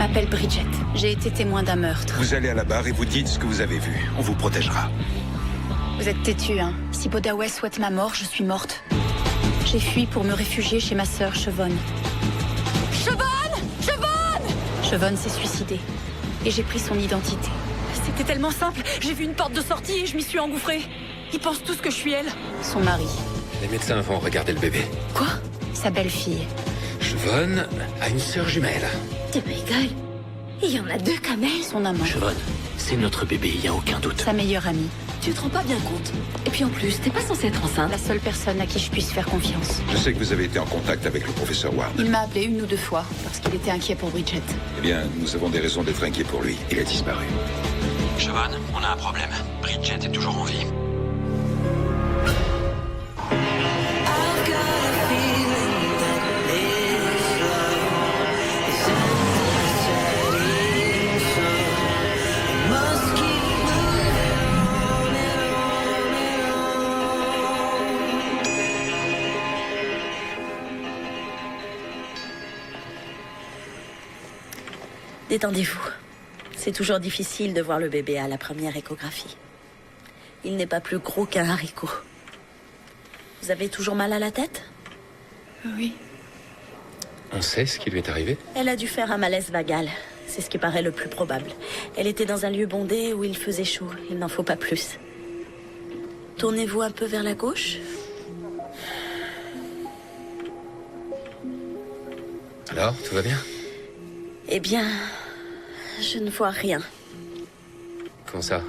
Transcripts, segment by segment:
m'appelle Bridget. J'ai été témoin d'un meurtre. Vous allez à la barre et vous dites ce que vous avez vu. On vous protégera. Vous êtes têtu, hein. Si Bodaway souhaite ma mort, je suis morte. J'ai fui pour me réfugier chez ma sœur, Chevonne. Chevonne s'est suicidée. Et j'ai pris son identité. C'était tellement simple. J'ai vu une porte de sortie et je m'y suis engouffrée. Ils pensent tous que je suis elle. Son mari. Les médecins vont regarder le bébé. Quoi? Sa belle-fille. Chevonne a une sœur jumelle. Tu rigoles? Il y en a deux comme elle. Son amant. Chevonne, c'est notre bébé, il n'y a aucun doute. Sa meilleure amie. Tu te rends pas bien compte. Et puis en plus, t'es pas censée être enceinte. La seule personne à qui je puisse faire confiance. Je sais que vous avez été en contact avec le professeur Ward. Il m'a appelé 1 ou 2 fois parce qu'il était inquiet pour Bridget. Eh bien, nous avons des raisons d'être inquiets pour lui. Il a disparu. Chevonne, on a un problème. Bridget est toujours en vie. Détendez-vous. C'est toujours difficile de voir le bébé à la première échographie. Il n'est pas plus gros qu'un haricot. Vous avez toujours mal à la tête? Oui. On sait ce qui lui est arrivé? Elle a dû faire un malaise vagal. C'est ce qui paraît le plus probable. Elle était dans un lieu bondé où il faisait chaud. Il n'en faut pas plus. Tournez-vous un peu vers la gauche. Alors, tout va bien? Eh bien, je ne vois rien. Comment ça?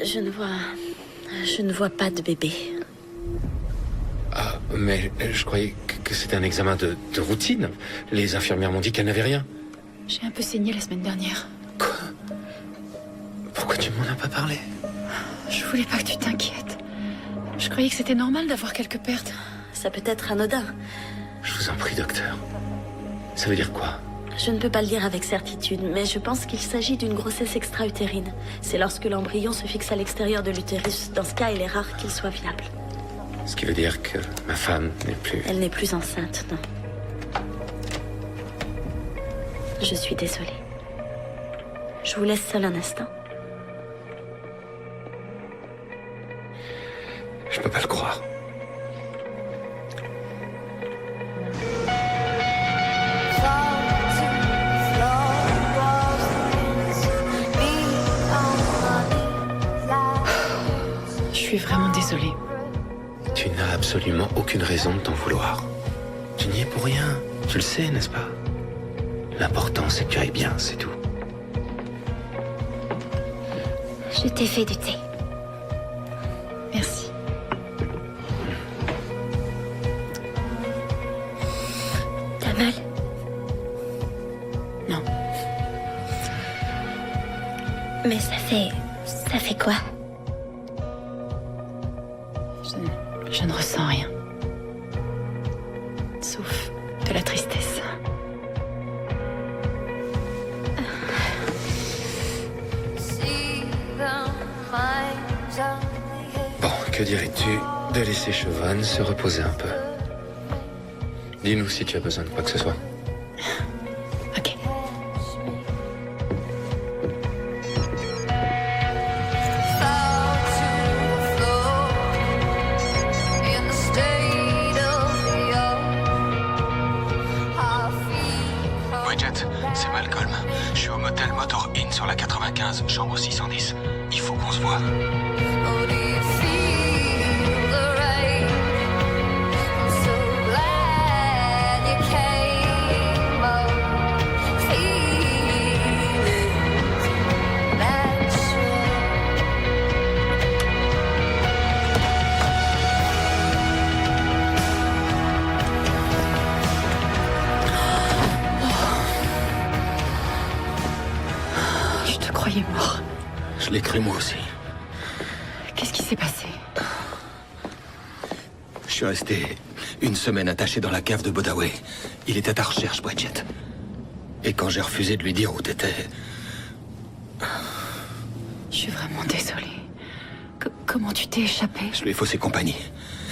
Je ne vois pas de bébé. Ah, mais je croyais que c'était un examen de routine. Les infirmières m'ont dit qu'elle n'avait rien. J'ai un peu saigné la semaine dernière. Quoi? Pourquoi tu m'en as pas parlé? Je voulais pas que tu t'inquiètes. Je croyais que c'était normal d'avoir quelques pertes. Ça peut être anodin. Je vous en prie, docteur. Ça veut dire quoi? Je ne peux pas le dire avec certitude, mais je pense qu'il s'agit d'une grossesse extra-utérine. C'est lorsque l'embryon se fixe à l'extérieur de l'utérus. Dans ce cas, il est rare qu'il soit viable. Ce qui veut dire que ma femme n'est plus... Elle n'est plus enceinte, non. Je suis désolée. Je vous laisse seule un instant. Je peux pas le croire. Je suis vraiment désolée. Tu n'as absolument aucune raison de t'en vouloir. Tu n'y es pour rien. Tu le sais, n'est-ce pas? L'important, c'est que tu ailles bien, c'est tout. Je t'ai fait du thé. Merci. T'as mal? Non. Mais ça fait quoi? Je ne ressens rien. Sauf de la tristesse. Bon, que dirais-tu de laisser Chevonne se reposer un peu? Dis-nous si tu as besoin de quoi que ce soit. Ok. Bridget, c'est Malcolm. Je suis au motel Motor Inn sur la 95, chambre 610. Il faut qu'on se voit. Je te croyais mort. Je l'ai cru moi aussi. Qu'est-ce qui s'est passé? Je suis resté une semaine attaché dans la cave de Bodaway. Il était à ta recherche, Bridget. Et quand j'ai refusé de lui dire où t'étais... Je suis vraiment désolée. Comment tu t'es échappé? Je lui ai faussé compagnie.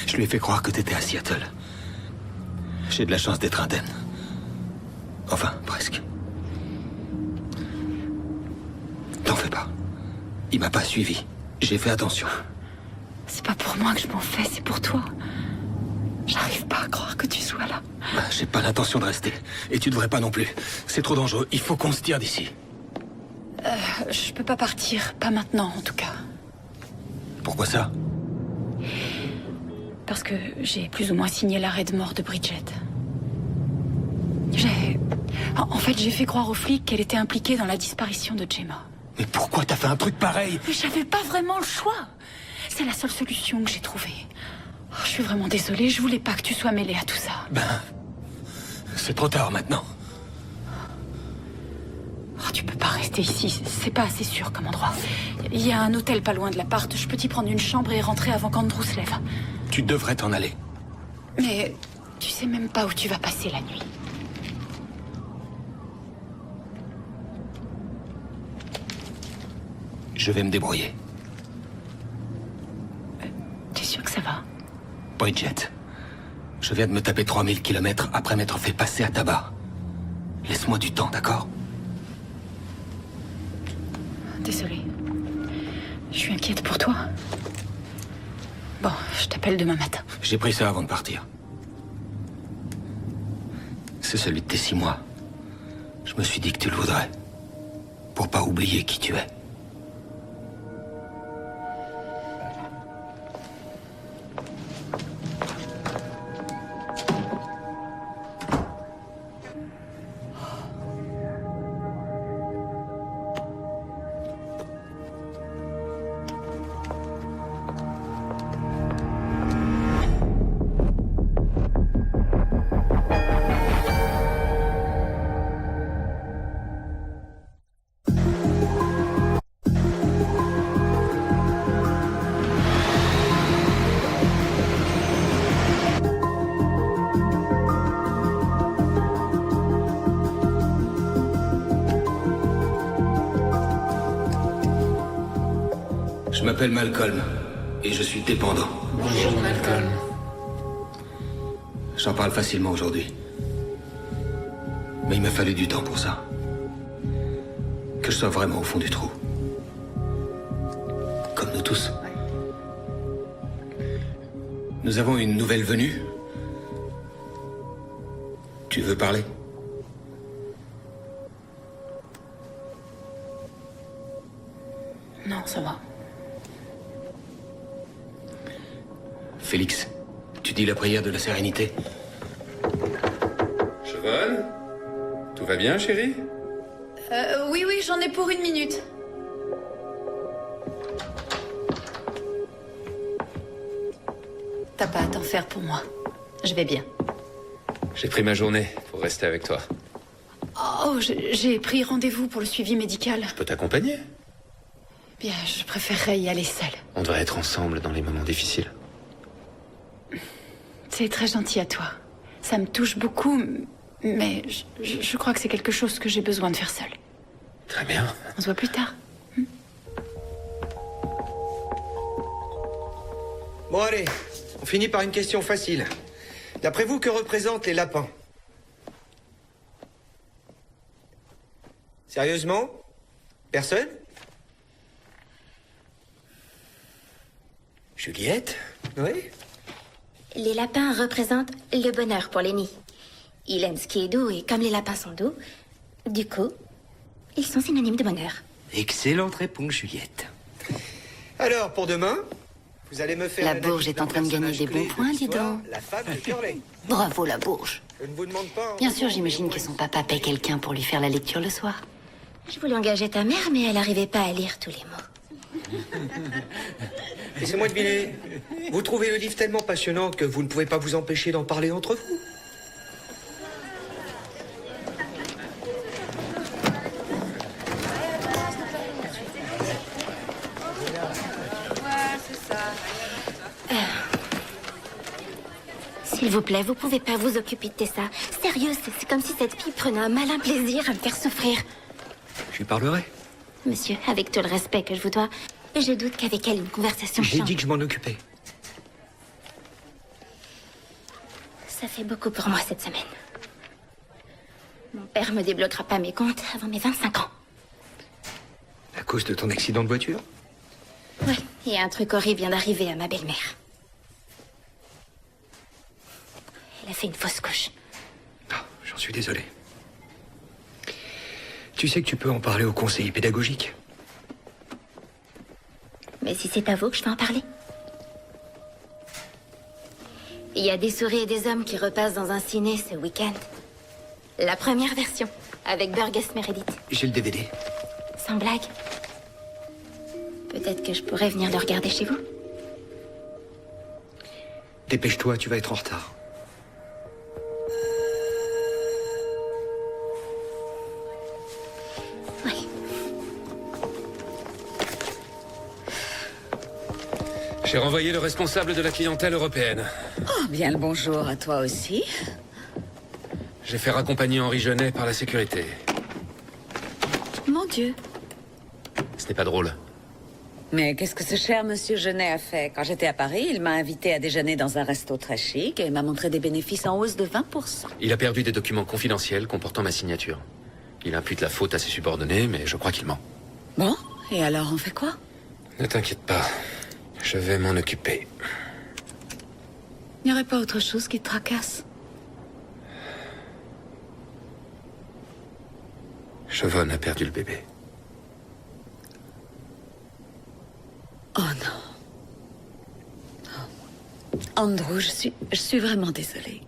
Je lui ai fait croire que t'étais à Seattle. J'ai de la chance d'être indemne. Enfin, presque. Il m'a pas suivi. J'ai fait attention. C'est pas pour moi que je m'en fais, c'est pour toi. J'arrive pas à croire que tu sois là. J'ai pas l'intention de rester. Et tu devrais pas non plus. C'est trop dangereux. Il faut qu'on se tire d'ici. Je peux pas partir, pas maintenant en tout cas. Pourquoi ça? Parce que j'ai plus ou moins signé l'arrêt de mort de Bridget. En fait, j'ai fait croire aux flics qu'elle était impliquée dans la disparition de Gemma. Mais pourquoi t'as fait un truc pareil? Mais j'avais pas vraiment le choix. C'est la seule solution que j'ai trouvée. Oh, je suis vraiment désolée, je voulais pas que tu sois mêlée à tout ça. C'est trop tard maintenant. Oh, tu peux pas rester ici, c'est pas assez sûr comme endroit. Il y a un hôtel pas loin de l'appart, je peux t'y prendre une chambre et rentrer avant qu'Andrew se lève. Tu devrais t'en aller. Mais tu sais même pas où tu vas passer la nuit. Je vais me débrouiller. T'es sûr que ça va? Bridget, je viens de me taper 3000 kilomètres après m'être fait passer à tabac. Laisse-moi du temps, d'accord? Désolée. Je suis inquiète pour toi. Bon, je t'appelle demain matin. J'ai pris ça avant de partir. C'est celui de tes 6 mois. Je me suis dit que tu le voudrais. Pour pas oublier qui tu es. Je m'appelle Malcolm et je suis dépendant. Bonjour, Malcolm. J'en parle facilement aujourd'hui. Mais il m'a fallu du temps pour ça. Que je sois vraiment au fond du trou. Comme nous tous. Nous avons une nouvelle venue. Tu veux parler? Non, ça va. Félix, tu dis la prière de la sérénité? Cheval? Tout va bien, chérie? Oui, j'en ai pour 1 minute. T'as pas à t'en faire pour moi. Je vais bien. J'ai pris ma journée pour rester avec toi. Oh, j'ai pris rendez-vous pour le suivi médical. Je peux t'accompagner? Bien, je préférerais y aller seule. On devrait être ensemble dans les moments difficiles. C'est très gentil à toi. Ça me touche beaucoup, mais je crois que c'est quelque chose que j'ai besoin de faire seule. Très bien. On se voit plus tard. Bon allez, on finit par une question facile. D'après vous, que représentent les lapins? Sérieusement? Personne? Juliette? Oui? Les lapins représentent le bonheur pour les nids. Ils aiment ce qui est doux et comme les lapins sont doux, du coup, ils sont synonymes de bonheur. Excellente réponse, Juliette. Alors, pour demain, vous allez me faire... La un Bourge avis est en d'un train de gagner personnage des clé bons de points, dis l'histoire, donc. La femme de Curley. Bravo la Bourge. Je ne vous demande pas... Bien sûr, j'imagine que son papa paie quelqu'un pour lui faire la lecture le soir. Je voulais engager ta mère, mais elle n'arrivait pas à lire tous les mots. Laissez-moi deviner. Vous trouvez le livre tellement passionnant que vous ne pouvez pas vous empêcher d'en parler entre vous. S'il vous plaît, vous pouvez pas vous occuper de Tessa. Sérieux, c'est comme si cette fille prenait un malin plaisir à me faire souffrir. Je lui parlerai. Monsieur, avec tout le respect que je vous dois, je doute qu'avec elle, une conversation J'ai change. dit que je m'en occupais. Ça fait beaucoup pour moi cette semaine. Mon père me débloquera pas mes comptes avant mes 25 ans. À cause de ton accident de voiture? Et un truc horrible vient d'arriver à ma belle-mère. Elle a fait une fausse couche. Ah, j'en suis désolé. Tu sais que tu peux en parler au conseiller pédagogique. Mais si c'est à vous que je vais en parler. Il y a des souris et des hommes qui repassent dans un ciné ce week-end. La première version, avec Burgess Meredith. J'ai le DVD. Sans blague. Peut-être que je pourrais venir le regarder chez vous. Dépêche-toi, tu vas être en retard. Oui. J'ai renvoyé le responsable de la clientèle européenne. Oh, bien le bonjour à toi aussi. J'ai fait raccompagner Henri Genet par la sécurité. Mon Dieu. Ce n'est pas drôle. Mais qu'est-ce que ce cher monsieur Genet a fait? Quand j'étais à Paris, il m'a invité à déjeuner dans un resto très chic et m'a montré des bénéfices en hausse de 20%. Il a perdu des documents confidentiels comportant ma signature. Il impute la faute à ses subordonnés, mais je crois qu'il ment. Bon, et alors on fait quoi? Ne t'inquiète pas. Je vais m'en occuper. Il n'y aurait pas autre chose qui te tracasse? Siobhan a perdu le bébé. Oh non. Oh. Andrew, je suis vraiment désolée.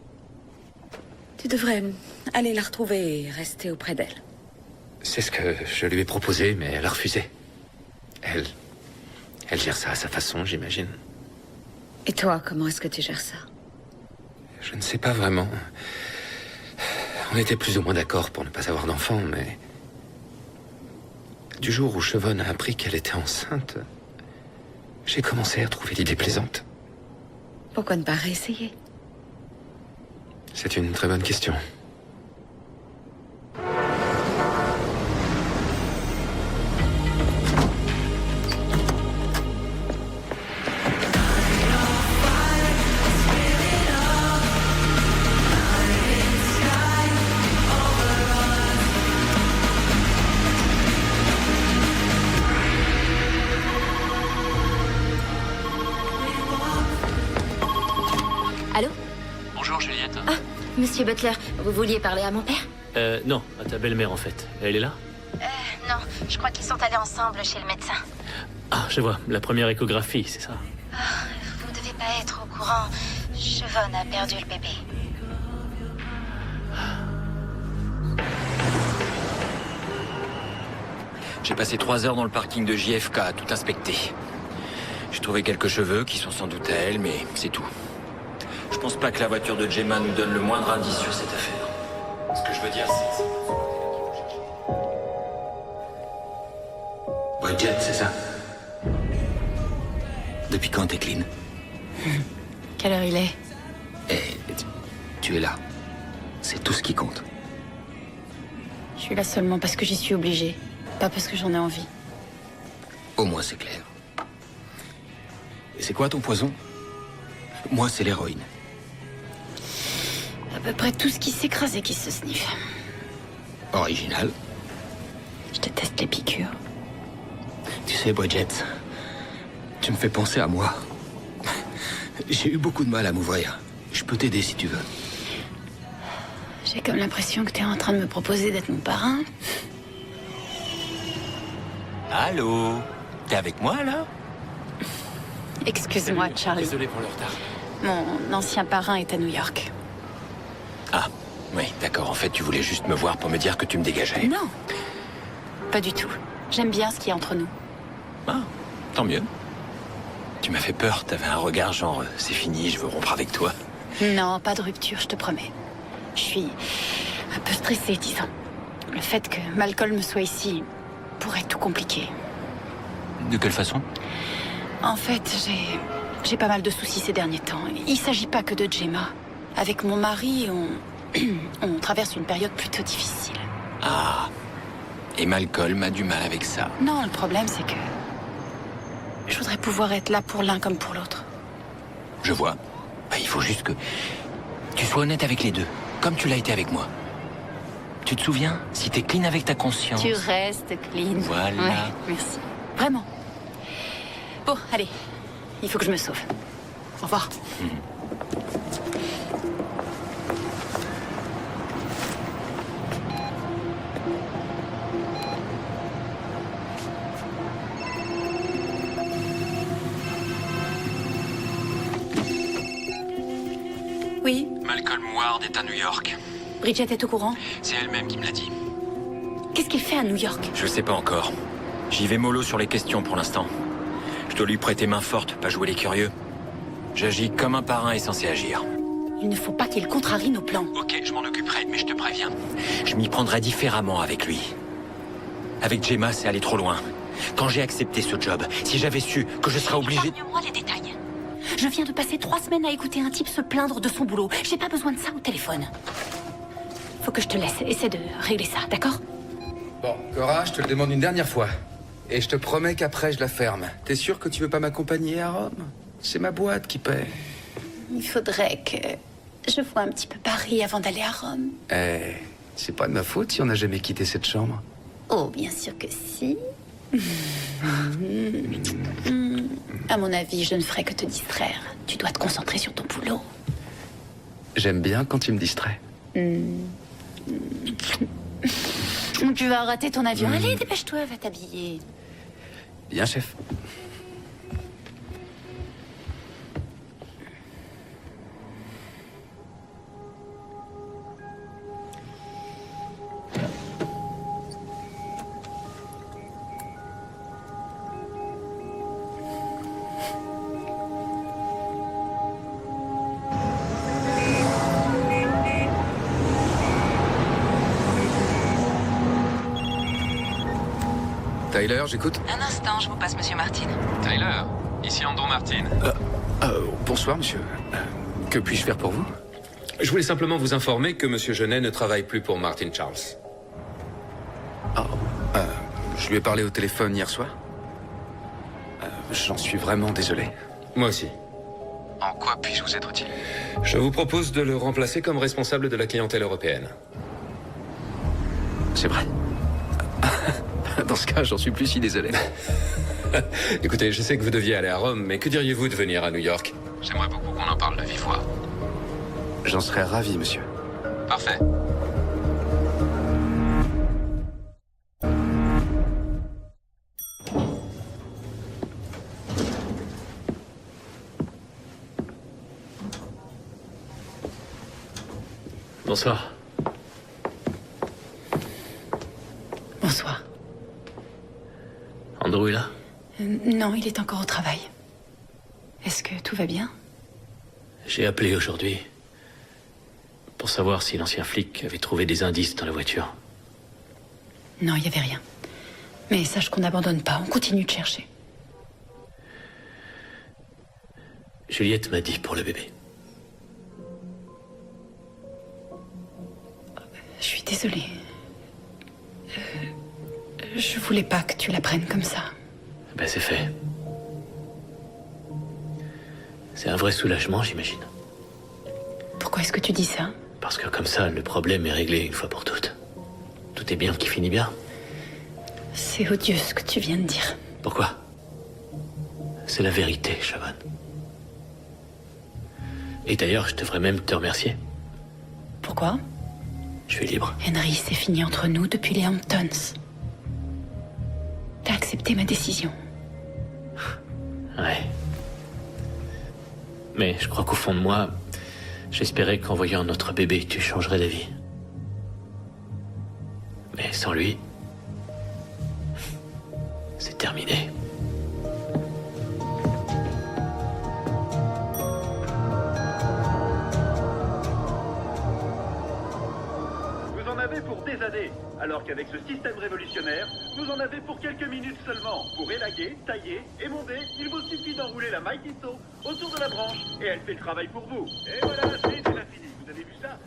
Tu devrais aller la retrouver et rester auprès d'elle. C'est ce que je lui ai proposé, mais elle a refusé. Elle gère ça à sa façon, j'imagine. Et toi, comment est-ce que tu gères ça? Je ne sais pas vraiment. On était plus ou moins d'accord pour ne pas avoir d'enfant, mais... Du jour où Siobhan a appris qu'elle était enceinte, j'ai commencé à trouver l'idée plaisante. Pourquoi ne pas réessayer? C'est une très bonne question. Allô? Bonjour Juliette. Ah, monsieur Butler, vous vouliez parler à mon père? Non, à ta belle-mère en fait. Elle est là? Non, je crois qu'ils sont allés ensemble chez le médecin. Ah, je vois, la première échographie, c'est ça. Vous devez pas être au courant. Siobhan a perdu le bébé. J'ai passé 3 heures dans le parking de JFK à tout inspecter. J'ai trouvé quelques cheveux qui sont sans doute à elle, mais c'est tout. Je pense pas que la voiture de Gemma nous donne le moindre indice sur cette affaire. Ce que je veux dire, c'est... Bridget, c'est ça? Depuis quand t'es clean? Quelle heure il est? Tu es là. C'est tout ce qui compte. Je suis là seulement parce que j'y suis obligée, pas parce que j'en ai envie. Au moins c'est clair. Et c'est quoi ton poison? Moi, c'est l'héroïne. À peu près tout ce qui s'écrase et qui se sniffe. Original. Je déteste les piqûres. Tu sais, Bridget, tu me fais penser à moi. J'ai eu beaucoup de mal à m'ouvrir. Je peux t'aider si tu veux. J'ai comme l'impression que t'es en train de me proposer d'être mon parrain. Allô? T'es avec moi, là? Excuse-moi, Charlie. Désolé pour le retard. Mon ancien parrain est à New York. Ah, oui, d'accord. En fait, tu voulais juste me voir pour me dire que tu me dégageais. Non, pas du tout. J'aime bien ce qu'il y a entre nous. Ah, tant mieux. Tu m'as fait peur. T'avais un regard genre, c'est fini, je veux rompre avec toi. Non, pas de rupture, je te promets. Je suis un peu stressée, disons. Le fait que Malcolm soit ici pourrait tout compliquer. De quelle façon? En fait, j'ai pas mal de soucis ces derniers temps. Il s'agit pas que de Gemma. Avec mon mari, on traverse une période plutôt difficile. Ah. Et Malcolm a du mal avec ça. Non, le problème, c'est que je voudrais pouvoir être là pour l'un comme pour l'autre. Je vois. Bah, il faut juste que tu sois honnête avec les deux, comme tu l'as été avec moi. Tu te souviens? Si t'es clean avec ta conscience... Tu restes clean. Voilà. Ouais, merci. Vraiment. Bon, allez. Il faut que je me sauve. Au revoir. Oui, Malcolm Ward est à New York. Bridget est au courant. C'est elle-même qui me l'a dit. Qu'est-ce qu'il fait à New York? Je sais pas encore. J'y vais mollo sur les questions pour l'instant. Je dois lui prêter main forte, pas jouer les curieux. J'agis comme un parrain est censé agir. Il ne faut pas qu'il contrarie nos plans. Ok, je m'en occuperai, mais je te préviens. Je m'y prendrai différemment avec lui. Avec Gemma, c'est aller trop loin. Quand j'ai accepté ce job, si j'avais su que je serais obligé... Épargne-moi les détails. Je viens de passer 3 semaines à écouter un type se plaindre de son boulot. J'ai pas besoin de ça au téléphone. Faut que je te laisse. Essaie de régler ça, d'accord? Bon, Cora, je te le demande une dernière fois. Et je te promets qu'après, je la ferme. T'es sûr que tu veux pas m'accompagner à Rome? C'est ma boîte qui paie. Il faudrait que je voie un petit peu Paris avant d'aller à Rome. Eh, c'est pas de ma faute si on n'a jamais quitté cette chambre. Oh, bien sûr que si. À mon avis, je ne ferai que te distraire. Tu dois te concentrer sur ton boulot. J'aime bien quand tu me distrais. Tu vas rater ton avion. Allez, dépêche-toi, va t'habiller. Bien, chef. Tyler, j'écoute. Un instant, je vous passe Monsieur Martin. Tyler, ici Andrew Martin. Bonsoir, monsieur. Que puis-je faire pour vous? Je voulais simplement vous informer que Monsieur Genet ne travaille plus pour Martin Charles. Je lui ai parlé au téléphone hier soir. J'en suis vraiment désolé. Moi aussi. En quoi puis-je vous être utile? Je vous propose de le remplacer comme responsable de la clientèle européenne. C'est vrai? Dans ce cas, j'en suis plus si désolé. Écoutez, je sais que vous deviez aller à Rome, mais que diriez-vous de venir à New York? J'aimerais beaucoup qu'on en parle de vive voix. J'en serais ravi, monsieur. Parfait. Bonsoir. Bonsoir. Andrew est là? Non, il est encore au travail. Est-ce que tout va bien? J'ai appelé aujourd'hui pour savoir si l'ancien flic avait trouvé des indices dans la voiture. Non, il n'y avait rien. Mais sache qu'on n'abandonne pas, on continue de chercher. Juliette m'a dit pour le bébé. Je suis désolée. Je voulais pas que tu la prennes comme ça. Ben c'est fait. C'est un vrai soulagement, j'imagine. Pourquoi est-ce que tu dis ça? Parce que comme ça, le problème est réglé une fois pour toutes. Tout est bien qui finit bien. C'est odieux ce que tu viens de dire. Pourquoi? C'est la vérité, Siobhan. Et d'ailleurs, je devrais même te remercier. Pourquoi? Je suis libre. Henry, c'est fini entre nous depuis les Hamptons. T'as accepté ma décision. Ouais. Mais je crois qu'au fond de moi, j'espérais qu'en voyant notre bébé, tu changerais d'avis. Mais sans lui, c'est terminé. Vous en avez pour des années, alors qu'avec ce système révolutionnaire, vous en avez pour quelques minutes seulement. Pour élaguer, tailler, émonder, il vous suffit d'enrouler la maille Tissot autour de la branche, et elle fait le travail pour vous. Et voilà, c'est déjà fini. Vous avez vu ça?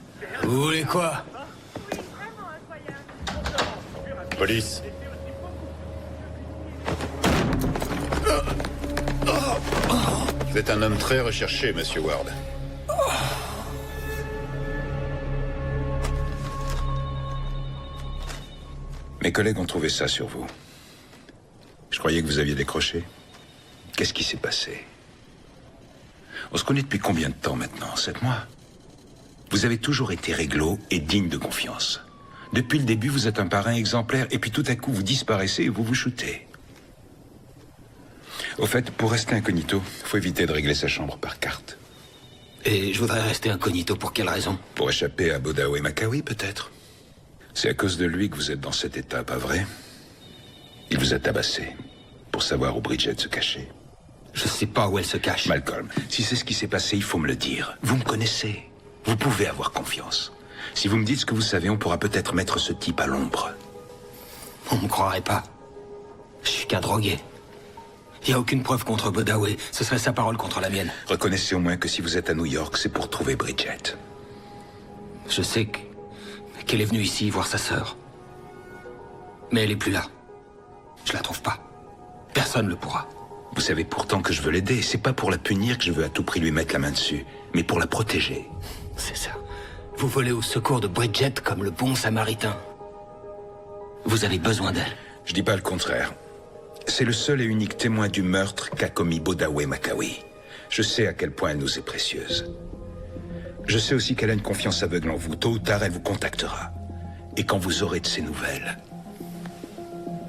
Vous voulez quoi? Oui, vraiment incroyable. Police. Vous êtes un homme très recherché, monsieur Ward. Mes collègues ont trouvé ça sur vous. Je croyais que vous aviez décroché. Qu'est-ce qui s'est passé? On se connaît depuis combien de temps maintenant? 7 mois? Vous avez toujours été réglo et digne de confiance. Depuis le début, vous êtes un parrain exemplaire, et puis tout à coup, vous disparaissez et vous vous shootez. Au fait, pour rester incognito, faut éviter de régler sa chambre par carte. Et je voudrais rester incognito pour quelle raison? Pour échapper à Bodawe Makawi, peut-être. C'est à cause de lui que vous êtes dans cet état, pas vrai? Il vous a tabassé pour savoir où Bridget se cachait. Je sais pas où elle se cache. Malcolm, si c'est ce qui s'est passé, il faut me le dire. Vous me connaissez. Vous pouvez avoir confiance. Si vous me dites ce que vous savez, on pourra peut-être mettre ce type à l'ombre. On me croirait pas. Je suis qu'un drogué. Il n'y a aucune preuve contre Bodawe. Ce serait sa parole contre la mienne. Reconnaissez au moins que si vous êtes à New York, c'est pour trouver Bridget. Je sais qu'elle est venue ici voir sa sœur. Mais elle est plus là. Je la trouve pas. Personne ne le pourra. Vous savez pourtant que je veux l'aider. C'est pas pour la punir que je veux à tout prix lui mettre la main dessus, mais pour la protéger. C'est ça. Vous volez au secours de Bridget comme le bon samaritain. Vous avez besoin d'elle. Je dis pas le contraire. C'est le seul et unique témoin du meurtre qu'a commis Bodawe Makawi. Je sais à quel point elle nous est précieuse. Je sais aussi qu'elle a une confiance aveugle en vous. Tôt ou tard, elle vous contactera. Et quand vous aurez de ses nouvelles,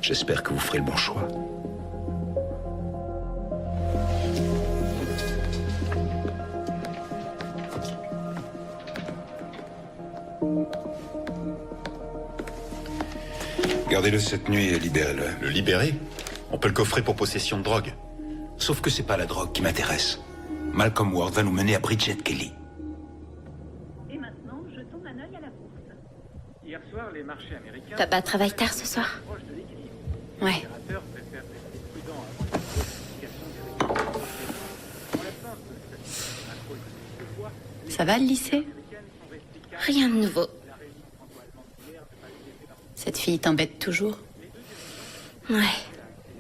j'espère que vous ferez le bon choix. Gardez-le cette nuit et libérez-le. Le libérer? On peut le coffrer pour possession de drogue. Sauf que c'est pas la drogue qui m'intéresse. Malcolm Ward va nous mener à Bridget Kelly. Et maintenant, jetons un œil à la bourse. Hier soir, les marchés américains... Papa travaille tard ce soir. Ouais. Ça va le lycée? Rien de nouveau. Cette fille t'embête toujours? Ouais,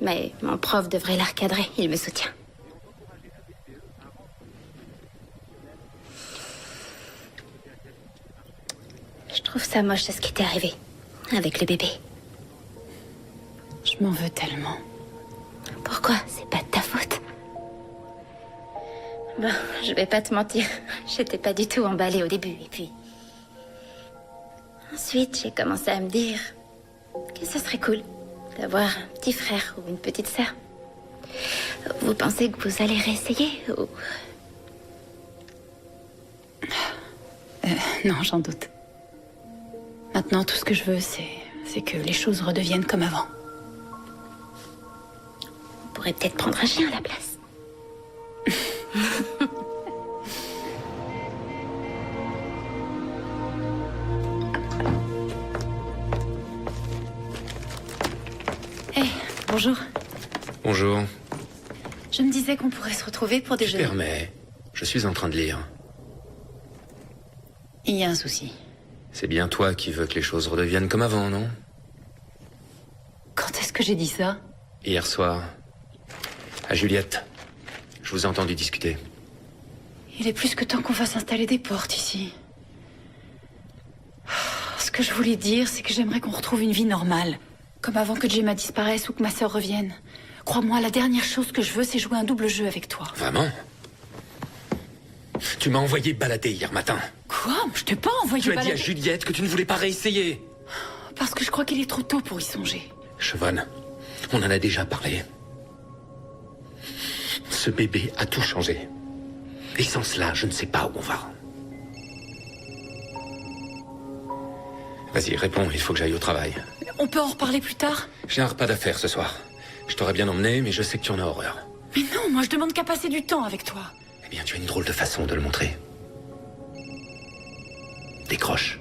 mais mon prof devrait la recadrer, il me soutient. Je trouve ça moche ce qui t'est arrivé, avec le bébé. Je m'en veux tellement. Pourquoi? C'est pas de ta faute. Bon, je vais pas te mentir, j'étais pas du tout emballée au début, et puis... Ensuite, j'ai commencé à me dire que ce serait cool d'avoir un petit frère ou une petite sœur. Vous pensez que vous allez réessayer ou... Non, j'en doute. Maintenant, tout ce que je veux, c'est que les choses redeviennent comme avant. On pourrait peut-être prendre un chien à la place. Bonjour. Bonjour. Je me disais qu'on pourrait se retrouver pour Je déjeuner. permets. Je suis en train de lire. Il y a un souci. C'est bien toi qui veux que les choses redeviennent comme avant, non? Quand est-ce que j'ai dit ça? Hier soir, à Juliette. Je vous ai entendu discuter. Il est plus que temps qu'on fasse installer des portes ici. Ce que je voulais dire, c'est que j'aimerais qu'on retrouve une vie normale. Comme avant que Gemma disparaisse ou que ma sœur revienne. Crois-moi, la dernière chose que je veux, c'est jouer un double jeu avec toi. Vraiment? Tu m'as envoyé balader hier matin. Quoi? Je t'ai pas envoyé Tu as dit balader. à Juliette que tu ne voulais pas réessayer. Parce que je crois qu'il est trop tôt pour y songer. Chevonne, on en a déjà parlé. Ce bébé a tout changé. Et sans cela, je ne sais pas où on va. Vas-y, réponds, il faut que j'aille au travail. On peut en reparler plus tard? J'ai un repas d'affaires ce soir. Je t'aurais bien emmené, mais je sais que tu en as horreur. Mais non, moi je demande qu'à passer du temps avec toi. Eh bien, tu as une drôle de façon de le montrer. Décroche.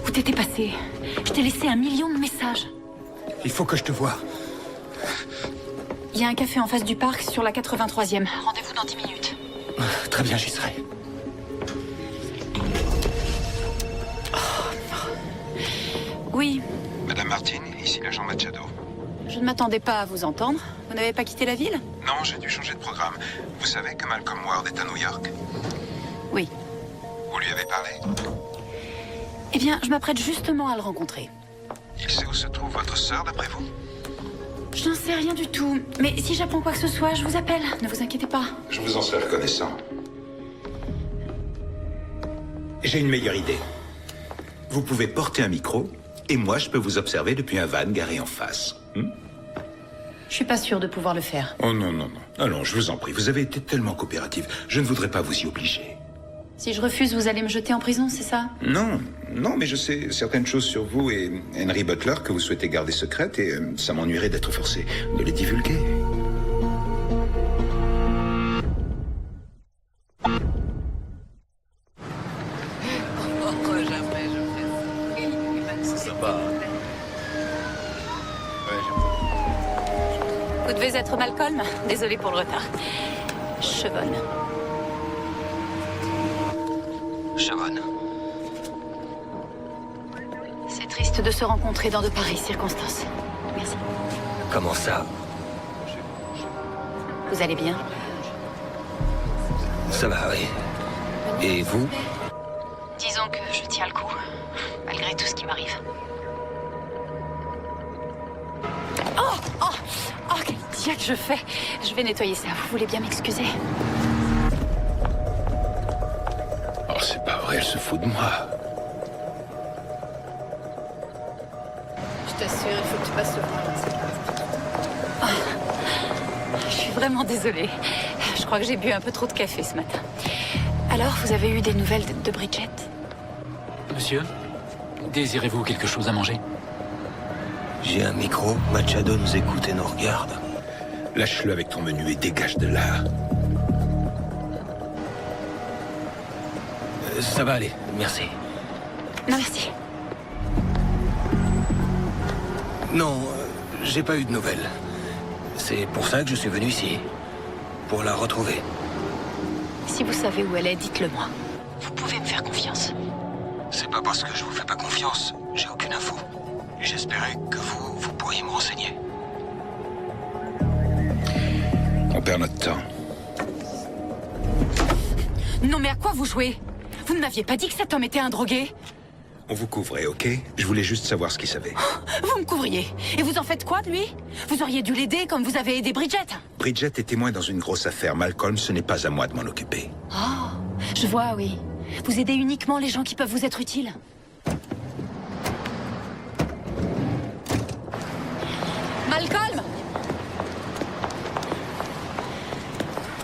Où t'étais passé? Je t'ai laissé 1 million de messages. Il faut que je te voie. Il y a un café en face du parc sur la 83e. Rendez-vous dans 10 minutes. Très bien, j'y serai. Oui, Madame Martin, ici l'agent Machado. je ne m'attendais pas à vous entendre. Vous n'avez pas quitté la ville? Non, j'ai dû changer de programme. Vous savez que Malcolm Ward est à New York? Oui. Vous lui avez parlé? Eh bien, je m'apprête justement à le rencontrer. Il sait où se trouve votre sœur, d'après vous? Je n'en sais rien du tout. Mais si j'apprends quoi que ce soit, je vous appelle. Ne vous inquiétez pas. Je vous en serai reconnaissant. J'ai une meilleure idée. Vous pouvez porter un micro, et moi je peux vous observer depuis un van garé en face. Je suis pas sûre de pouvoir le faire. Oh non, non, non. Allons, je vous en prie, vous avez été tellement coopérative. Je ne voudrais pas vous y obliger. Si je refuse, vous allez me jeter en prison, c'est ça? Non, non, mais je sais certaines choses sur vous et Henry Butler que vous souhaitez garder secrètes et ça m'ennuierait d'être forcé de les divulguer. C'est sympa. Vous devez être Malcolm. Désolée pour le retard. Chevonne. Chavonne. C'est triste de se rencontrer dans de pareilles circonstances. Merci. Comment ça? Vous allez bien? Ça va, oui. Et vous? Disons que je tiens le coup, malgré tout ce qui m'arrive. Oh, quel diable je fais! Je vais nettoyer ça. Vous voulez bien m'excuser? Oh, c'est pas vrai, elle se fout de moi. Je t'assure, il faut que tu passes ce point. Je suis vraiment désolée. Je crois que j'ai bu un peu trop de café ce matin. Alors, vous avez eu des nouvelles de Bridget? Monsieur, désirez-vous quelque chose à manger? J'ai un micro, Machado nous écoute et nous regarde. Lâche-le avec ton menu et dégage de là. Ça va aller, merci. Non, merci. Non, j'ai pas eu de nouvelles. C'est pour ça que je suis venu ici. Pour la retrouver. Si vous savez où elle est, dites-le-moi. Vous pouvez me faire confiance. C'est pas parce que je vous fais pas confiance. J'ai aucune info. J'espérais que vous pourriez me renseigner. On perd notre temps. Non, mais à quoi vous jouez? Vous ne m'aviez pas dit que cet homme était un drogué? On vous couvrait, ok? Je voulais juste savoir ce qu'il savait. Vous me couvriez. Et vous en faites quoi de lui? Vous auriez dû l'aider comme vous avez aidé Bridget. Bridget est témoin dans une grosse affaire. Malcolm, ce n'est pas à moi de m'en occuper. Oh, je vois, oui. Vous aidez uniquement les gens qui peuvent vous être utiles. Malcolm!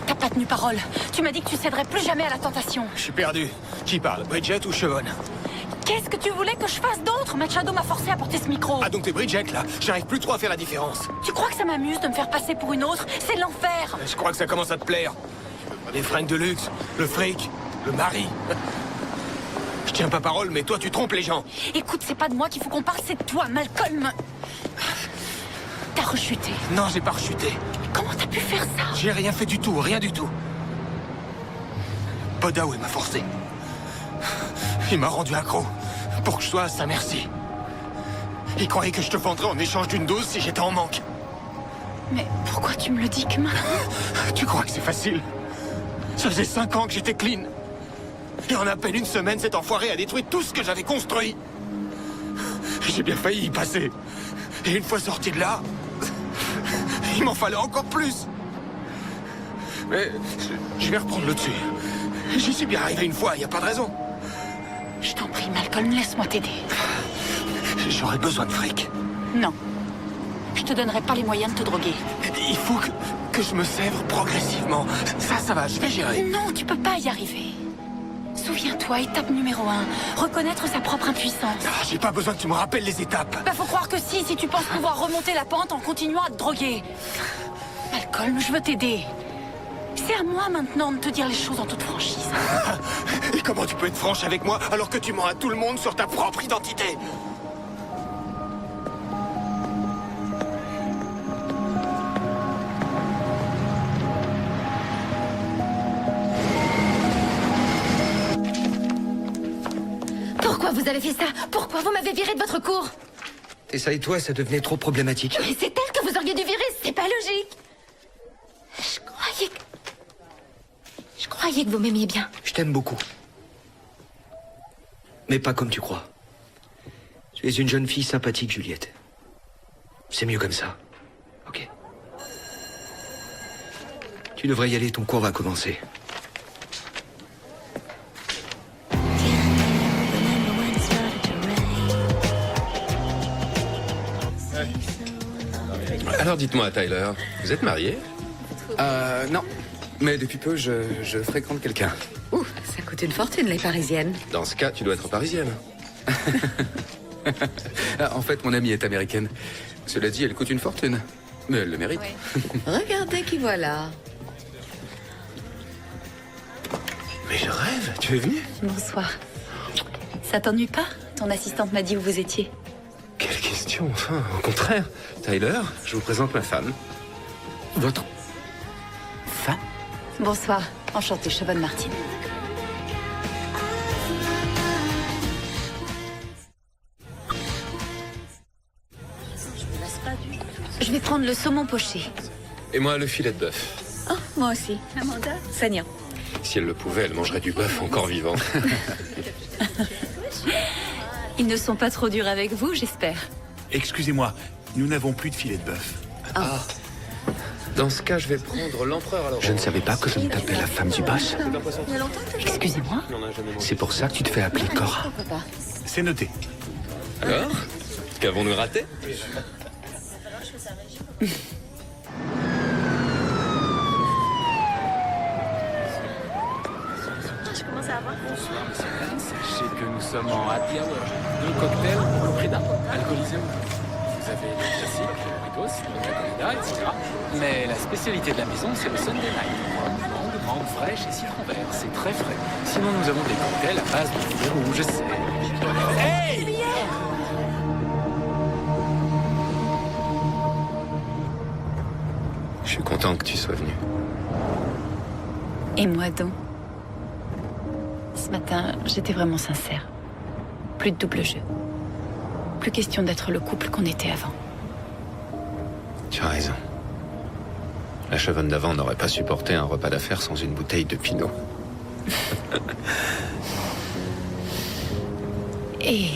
T'as pas tenu parole. Tu m'as dit que tu céderais plus jamais à la tentation. Je suis perdu. Qui parle, Bridget ou Chevonne? Qu'est-ce que tu voulais que je fasse d'autre? Machado m'a forcé à porter ce micro. Ah donc t'es Bridget là? J'arrive plus trop à faire la différence. Tu crois que ça m'amuse de me faire passer pour une autre? C'est l'enfer. Je crois que ça commence à te plaire. Les fringues de luxe, le fric, le mari. Je tiens pas parole, mais toi tu trompes les gens. Écoute, c'est pas de moi qu'il faut qu'on parle, c'est de toi, Malcolm. T'as rechuté. Non, j'ai pas rechuté. Comment t'as pu faire ça? J'ai rien fait du tout, rien du tout. Bodaway m'a forcé. Il m'a rendu accro pour que je sois à sa merci. Il croyait que je te vendrais en échange d'une dose si j'étais en manque. Mais pourquoi tu me le dis que maintenant? Tu crois que c'est facile? Ça faisait 5 ans que j'étais clean. Et en à peine une semaine, cet enfoiré a détruit tout ce que j'avais construit. J'ai bien failli y passer. Et une fois sorti de là, il m'en fallait encore plus. Mais je vais reprendre le dessus. J'y suis bien arrivé une fois, y a pas de raison. Je t'en prie, Malcolm, laisse-moi t'aider. J'aurais besoin de fric. Non. Je te donnerai pas les moyens de te droguer. Il faut que je me sèvre progressivement. Ça va, je vais gérer. Non, tu peux pas y arriver. Souviens-toi, étape numéro 1, reconnaître sa propre impuissance. Ah, j'ai pas besoin que tu me rappelles les étapes. Bah faut croire que si tu penses pouvoir remonter la pente en continuant à te droguer. Malcolm, je veux t'aider. C'est à moi maintenant de te dire les choses en toute franchise. Et comment tu peux être franche avec moi alors que tu mens à tout le monde sur ta propre identité? Pourquoi vous avez fait ça? Pourquoi vous m'avez viré de votre cours? Tessa et toi, ça devenait trop problématique. Mais c'est elle que vous auriez dû virer, c'est pas logique. Je croyais que vous m'aimiez bien. Je t'aime beaucoup. Mais pas comme tu crois. Tu es une jeune fille sympathique, Juliette. C'est mieux comme ça. Ok. Tu devrais y aller, ton cours va commencer. Alors dites-moi, Tyler, vous êtes marié? Non. Mais depuis peu, je fréquente quelqu'un. Ouh, ça coûte une fortune, les parisiennes. Dans ce cas, tu dois être parisienne. En fait, mon amie est américaine. Cela dit, elle coûte une fortune. Mais elle le mérite. Regardez qui voilà. Mais je rêve, tu es venu? Bonsoir. Ça t'ennuie pas? Ton assistante m'a dit où vous étiez. Quelle question, enfin, au contraire. Tyler, je vous présente ma femme. Votre femme? Bonsoir, enchantée, Siobhan Martin. Je vais prendre le saumon poché. Et moi, le filet de bœuf. Oh, moi aussi. Amanda, saignant. Si elle le pouvait, elle mangerait du bœuf encore vivant. Ils ne sont pas trop durs avec vous, j'espère. Excusez-moi, nous n'avons plus de filet de bœuf. Ah. Dans ce cas, je vais prendre l'empereur alors. Je ne savais pas que je me tapais la femme du boss. Excusez-moi. C'est pour ça que tu te fais appeler Cora. C'est noté. Alors, qu'avons-nous raté? Sachez que nous sommes en happy hour. 2 cocktails au prix d'un, alcoolisés. Vous avez le classique, le Bricos, le Cacolina, etc. Mais la spécialité de la maison, c'est le Sunday Night. Mangue fraîche et citron vert. C'est très frais. Sinon, nous avons des cocktails à base de fruits rouges, c'est... Hey! Je suis content que tu sois venu. Et moi donc. Ce matin, j'étais vraiment sincère. Plus de double jeu. Plus question d'être le couple qu'on était avant. Tu as raison. La Siobhan d'avant n'aurait pas supporté un repas d'affaires sans une bouteille de Pinot. Et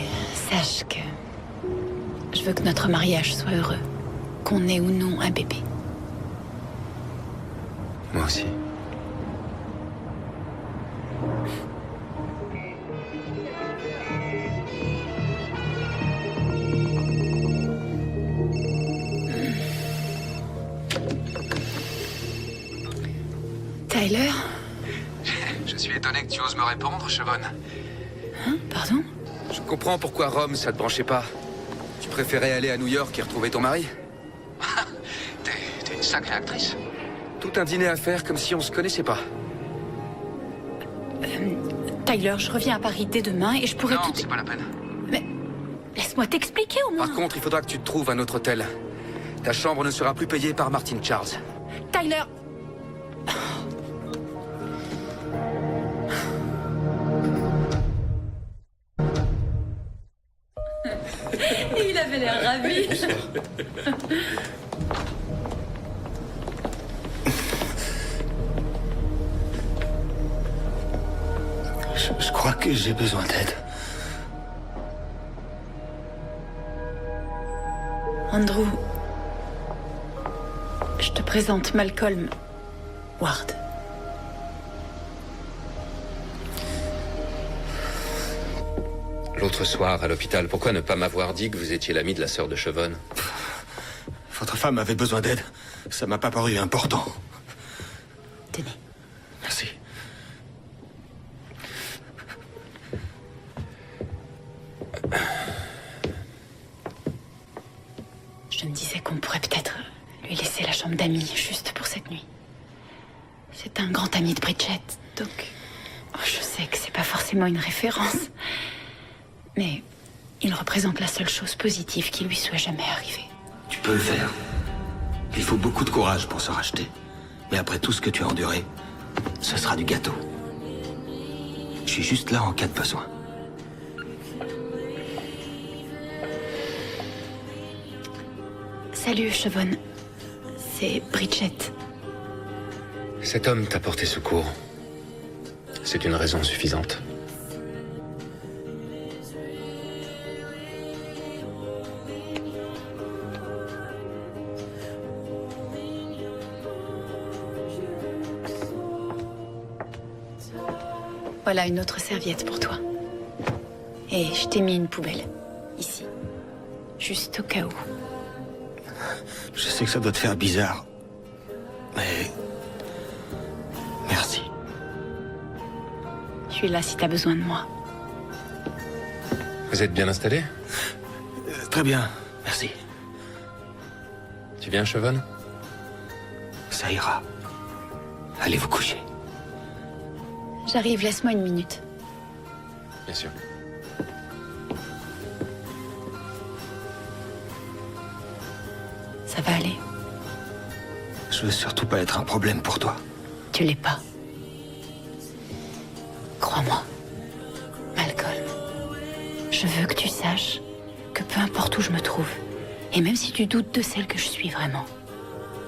sache que je veux que notre mariage soit heureux. Qu'on ait ou non un bébé. Moi aussi. Tyler? Je suis étonné que tu oses me répondre, Siobhan. Hein? Pardon? Je comprends pourquoi Rome, ça te branchait pas. Tu préférais aller à New York et retrouver ton mari? T'es une sacrée actrice. Tout un dîner à faire comme si on se connaissait pas. Tyler, je reviens à Paris dès demain et je pourrai Non, tout... c'est pas la peine. Mais laisse-moi t'expliquer au moins. Par contre, il faudra que tu te trouves un autre hôtel. Ta chambre ne sera plus payée par Martin Charles. Tyler! Il avait l'air ravi. Je crois que j'ai besoin d'aide. Andrew, je te présente Malcolm Ward. L'autre soir, à l'hôpital, pourquoi ne pas m'avoir dit que vous étiez l'ami de la sœur de Siobhan? Votre femme avait besoin d'aide. Ça m'a pas paru important. Tenez. Merci. Je me disais qu'on pourrait peut-être lui laisser la chambre d'amis, juste pour cette nuit. C'est un grand ami de Bridget, donc... Oh, je sais que c'est pas forcément une référence. Mais il représente la seule chose positive qui lui soit jamais arrivée. Tu peux le faire. Il faut beaucoup de courage pour se racheter. Mais après tout ce que tu as enduré, ce sera du gâteau. Je suis juste là en cas de besoin. Salut, Siobhan. C'est Bridget. Cet homme t'a porté secours. C'est une raison suffisante. Voilà une autre serviette pour toi. Et je t'ai mis une poubelle. Ici. Juste au cas où. Je sais que ça doit te faire bizarre. Mais... merci. Je suis là si t'as besoin de moi. Vous êtes bien installé? Très bien, merci. Tu viens, Chevonne? Ça ira. Allez vous coucher. J'arrive, laisse-moi une minute. Bien sûr. Ça va aller. Je veux surtout pas être un problème pour toi. Tu l'es pas. Crois-moi. Malcolm. Je veux que tu saches que peu importe où je me trouve, et même si tu doutes de celle que je suis vraiment,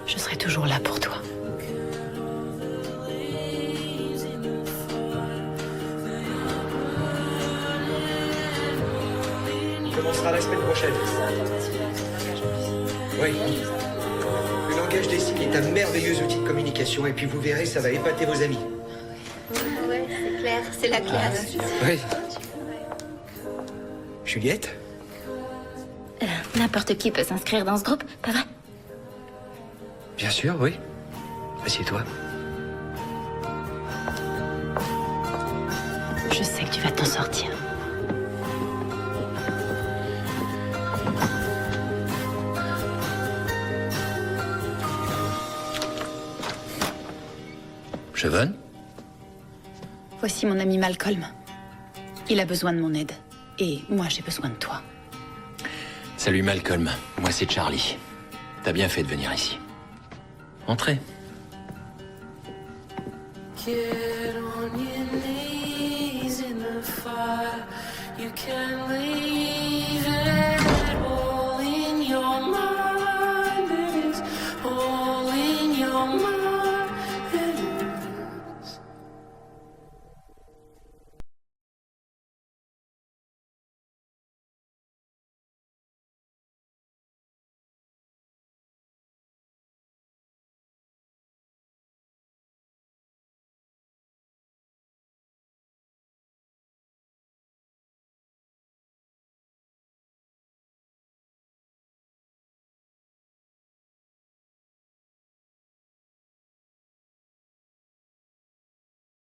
je serai toujours là pour toi. On commencera la semaine prochaine. Oui. Le langage des signes est un merveilleux outil de communication et puis vous verrez, ça va épater vos amis. Ouais, c'est clair, c'est la classe. Oui. Juliette? N'importe qui peut s'inscrire dans ce groupe, pas vrai? Bien sûr, oui. Assieds-toi. Je sais que tu vas t'en sortir. Chevonne? Voici mon ami Malcolm. Il a besoin de mon aide. Et moi, j'ai besoin de toi. Salut Malcolm, moi c'est Charlie. T'as bien fait de venir ici. Entrez. Get on your knees in the fire. You can leave it.